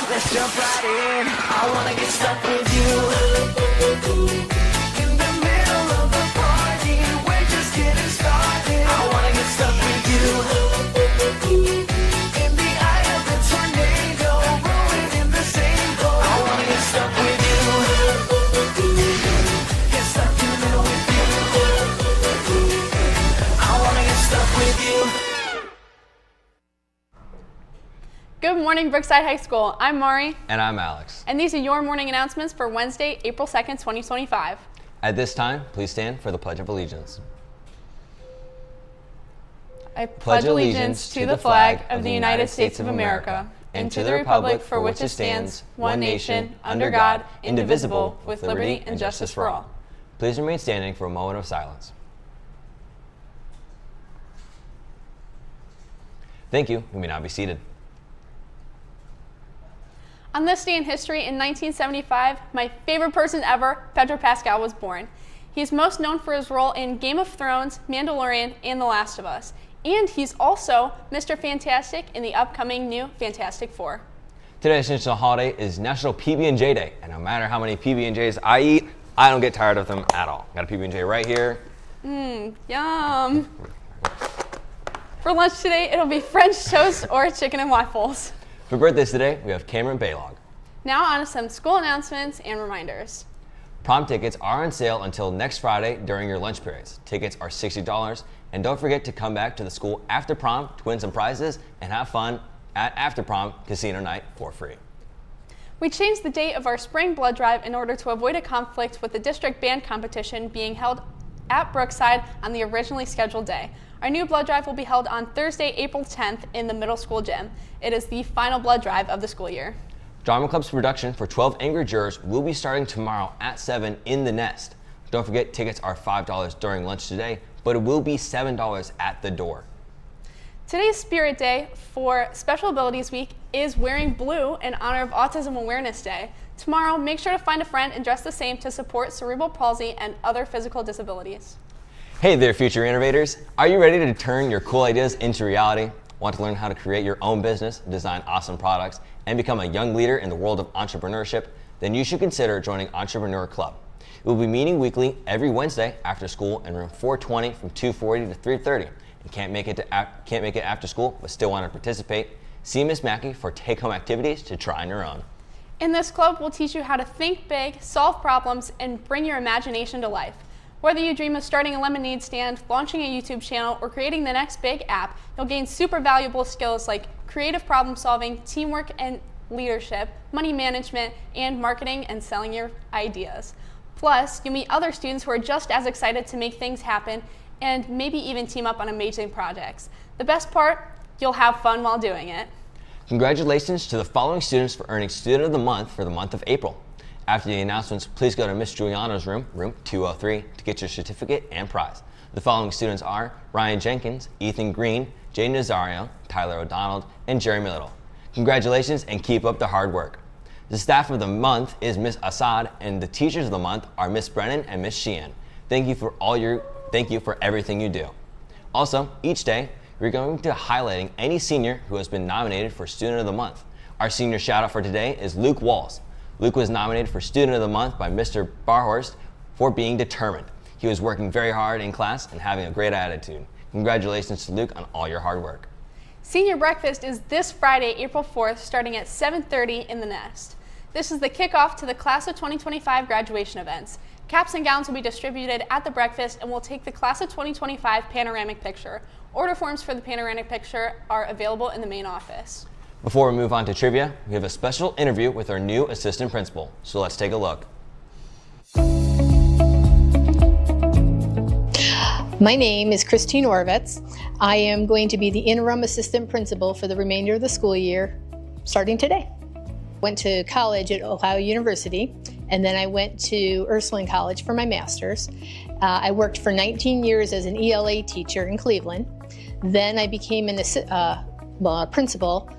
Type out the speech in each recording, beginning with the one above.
Let's jump right in. I wanna get stuck with you. In the middle of the party, we're just getting started. I wanna get stuck with you. In the eye of the tornado, rolling in the same boat. I wanna get stuck with you. Get stuck in the middle with you. I wanna get stuck with you. Good morning, Brookside High School. I'm Mari. And I'm Alex. And these are your morning announcements for Wednesday, April 2nd, 2025. At this time, please stand for the Pledge of Allegiance. I pledge allegiance to the flag of the United States of America and to the republic for which it stands, one nation, under God, indivisible, with liberty and justice for all. Please remain standing for a moment of silence. Thank you. You may now be seated. On this day in history, in 1975, my favorite person ever, Pedro Pascal, was born. He's most known for his role in Game of Thrones, Mandalorian, and The Last of Us. And he's also Mr. Fantastic in the upcoming new Fantastic Four. Today's national holiday is National PB&J Day, and no matter how many PB&Js I eat, I don't get tired of them at all. Got a PB&J right here. Yum. For lunch today, it'll be French toast or chicken and waffles. For birthdays today, we have Cameron Baylog. Now on to some school announcements and reminders. Prom tickets are on sale until next Friday during your lunch periods. Tickets are $60, and don't forget to come back to the school after prom to win some prizes and have fun at After Prom Casino Night for free. We changed the date of our spring blood drive in order to avoid a conflict with the district band competition being held at Brookside on the originally scheduled day. Our new blood drive will be held on Thursday, April 10th in the middle school gym. It is the final blood drive of the school year. Drama Club's production for 12 Angry Jurors will be starting tomorrow at 7 in the Nest. Don't forget, tickets are $5 during lunch today, but it will be $7 at the door. Today's Spirit Day for Special Abilities Week is wearing blue in honor of Autism Awareness Day. Tomorrow, make sure to find a friend and dress the same to support cerebral palsy and other physical disabilities. Hey there, future innovators. Are you ready to turn your cool ideas into reality? Want to learn how to create your own business, design awesome products, and become a young leader in the world of entrepreneurship? Then you should consider joining Entrepreneur Club. We'll be meeting weekly every Wednesday after school in room 420 from 2:40 to 3:30. And can't make it after school, but still want to participate? See Miss Mackey for take-home activities to try on your own. In this club, we'll teach you how to think big, solve problems, and bring your imagination to life. Whether you dream of starting a lemonade stand, launching a YouTube channel, or creating the next big app, you'll gain super valuable skills like creative problem solving, teamwork and leadership, money management, and marketing and selling your ideas. Plus, you'll meet other students who are just as excited to make things happen and maybe even team up on amazing projects. The best part, you'll have fun while doing it. Congratulations to the following students for earning Student of the Month for the month of April. After the announcements, please go to Miss Juliana's room, room 203, to get your certificate and prize. The following students are Ryan Jenkins, Ethan Green, Jay Nazario, Tyler O'Donnell, and Jeremy Little. Congratulations and keep up the hard work. The staff of the month is Miss Assad, and the teachers of the month are Miss Brennan and Miss Sheehan. Thank you for everything you do. Also, each day, we're going to highlighting any senior who has been nominated for Student of the Month. Our senior shout out for today is Luke Walls. Luke was nominated for Student of the Month by Mr. Barhorst for being determined. He was working very hard in class and having a great attitude. Congratulations to Luke on all your hard work. Senior Breakfast is this Friday, April 4th, starting at 7:30 in the Nest. This is the kickoff to the Class of 2025 graduation events. Caps and gowns will be distributed at the breakfast, and we'll take the Class of 2025 panoramic picture. Order forms for the panoramic picture are available in the main office. Before we move on to trivia, we have a special interview with our new assistant principal. So let's take a look. My name is Christine Orvetz. I am going to be the interim assistant principal for the remainder of the school year, starting today. Went to college at Ohio University, and then I went to Ursuline College for my master's. I worked for 19 years as an ELA teacher in Cleveland. Then I became a principal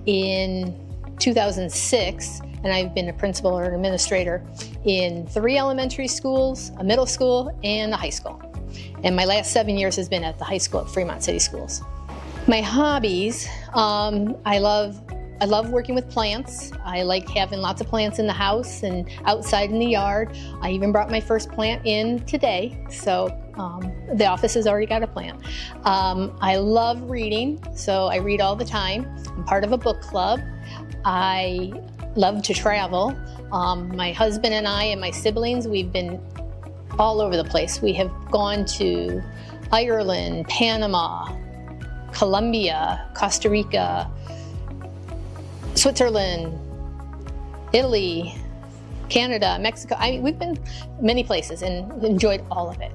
in 2006, and I've been a principal or an administrator in 3 elementary schools, a middle school, and a high school. And my last 7 years has been at the high school at Fremont City Schools. My hobbies, I love working with plants. I like having lots of plants in the house and outside in the yard. I even brought my first plant in today, so the office has already got a plant. I love reading, so I read all the time. I'm part of a book club. I love to travel. My husband and I and my siblings, we've been all over the place. We have gone to Ireland, Panama, Colombia, Costa Rica, Switzerland, Italy, Canada, Mexico. We've been many places and enjoyed all of it.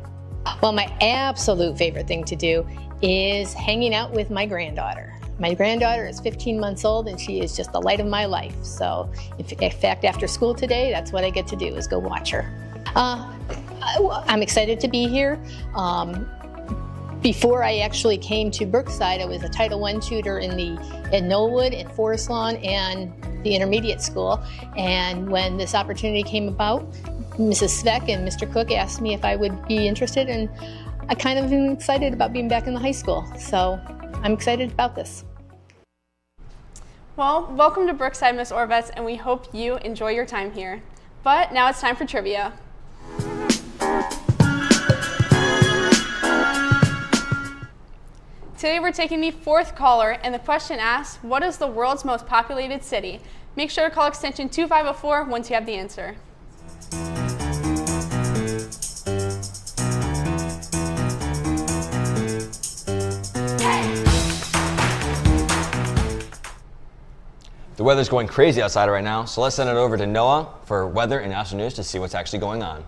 Well, my absolute favorite thing to do is hanging out with my granddaughter. My granddaughter is 15 months old and she is just the light of my life. So in fact, after school today, that's what I get to do is go watch her. I'm excited to be here. Before I actually came to Brookside, I was a Title I tutor in Knollwood, in Forest Lawn, and the intermediate school. And when this opportunity came about, Mrs. Sveck and Mr. Cook asked me if I would be interested, and I kind of am excited about being back in the high school. So I'm excited about this. Well, welcome to Brookside, Miss Orvetz, and we hope you enjoy your time here. But now it's time for trivia. Today we're taking the 4th caller, and the question asks, what is the world's most populated city? Make sure to call extension 2504 once you have the answer. The weather's going crazy outside right now, so let's send it over to Noah for weather and national news to see what's actually going on.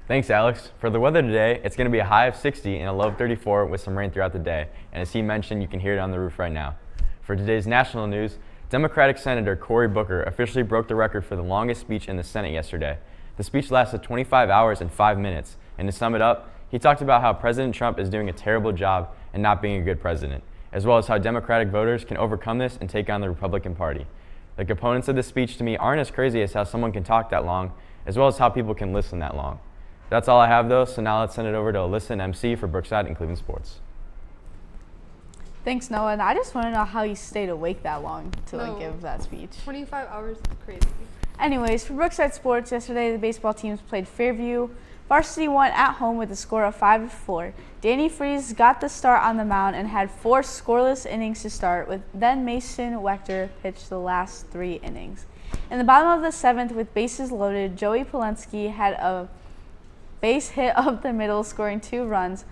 Thanks, Alex. For the weather today, it's going to be a high of 60 and a low of 34 with some rain throughout the day. And as he mentioned, you can hear it on the roof right now. For today's national news, Democratic Senator Cory Booker officially broke the record for the longest speech in the Senate yesterday. The speech lasted 25 hours and 5 minutes, and to sum it up, he talked about how President Trump is doing a terrible job and not being a good president, as well as how Democratic voters can overcome this and take on the Republican Party. The components of the speech to me aren't as crazy as how someone can talk that long, as well as how people can listen that long. That's all I have though, so now let's send it over to Alissa and MC for Brookside and Cleveland Sports. Thanks, Noah. And I just want to know how you stayed awake that long to give that speech. 25 hours is crazy. Anyways, for Brookside Sports, yesterday the baseball teams played Fairview. Varsity won at home with a score of 5-4. Danny Freese got the start on the mound and had 4 scoreless innings to start, with then Mason Wechter pitched the last 3 innings. In the bottom of the 7th, with bases loaded, Joey Cwalinski had a base hit up the middle, scoring 2 runs.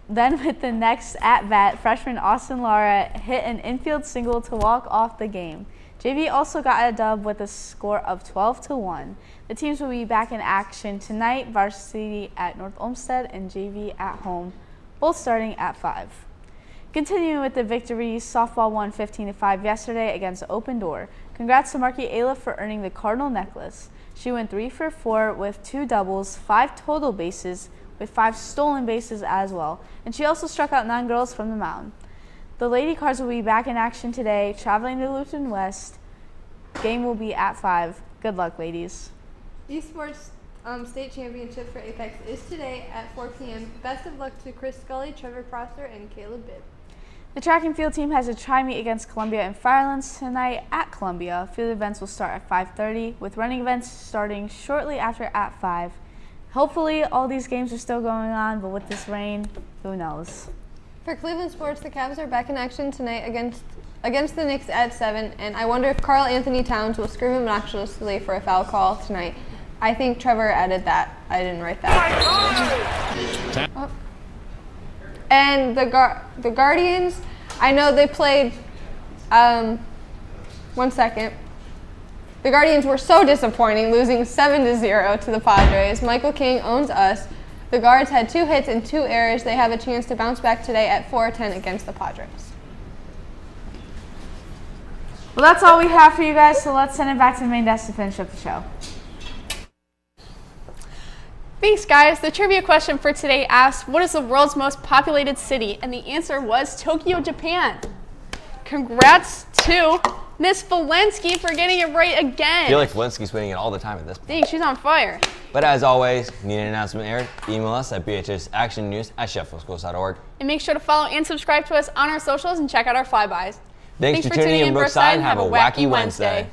Then with the next at-bat, freshman Austin Lara hit an infield single to walk off the game. JV also got a dub with a score of 12-1. The teams will be back in action tonight, varsity at North Olmsted and JV at home, both starting at 5. Continuing with the victories, softball won 15-5 yesterday against Open Door. Congrats to Mikayla for earning the Cardinal necklace. She went 3 for 4 with 2 doubles, 5 total bases, with 5 stolen bases as well, and she also struck out 9 girls from the mound. The Lady Cards will be back in action today, traveling to Luton West. Game will be at 5. Good luck, ladies. Esports State Championship for Apex is today at 4 p.m. Best of luck to Chris Scully, Trevor Prosser, and Caleb Bibb. The track and field team has a tri-meet against Columbia and Firelands tonight at Columbia. Field events will start at 5:30, with running events starting shortly after at 5. Hopefully all these games are still going on, but with this rain, who knows? For Cleveland Sports, the Cavs are back in action tonight against the Knicks at 7, and I wonder if Karl Anthony Towns will scream obnoxiously for a foul call tonight. I think Trevor added that. I didn't write that. Oh. And the Guardians, I know they played, 1 second. The Guardians were so disappointing, losing 7-0 to the Padres. Michael King owns us. The Guards had 2 hits and 2 errors. They have a chance to bounce back today at 4:10 against the Padres. Well, that's all we have for you guys, so let's send it back to the main desk to finish up the show. Thanks, guys. The trivia question for today asked, what is the world's most populated city? And the answer was Tokyo, Japan. Congrats to Miss Cwalinski for getting it right again. I feel like Cwalinski's winning it all the time at this point. Dang, she's on fire. But as always, need an announcement aired? Email us at bhsactionnews@sheffieldschools.org. And make sure to follow and subscribe to us on our socials and check out our flybys. Thanks for tuning in, Brookside, and have a wacky Wednesday.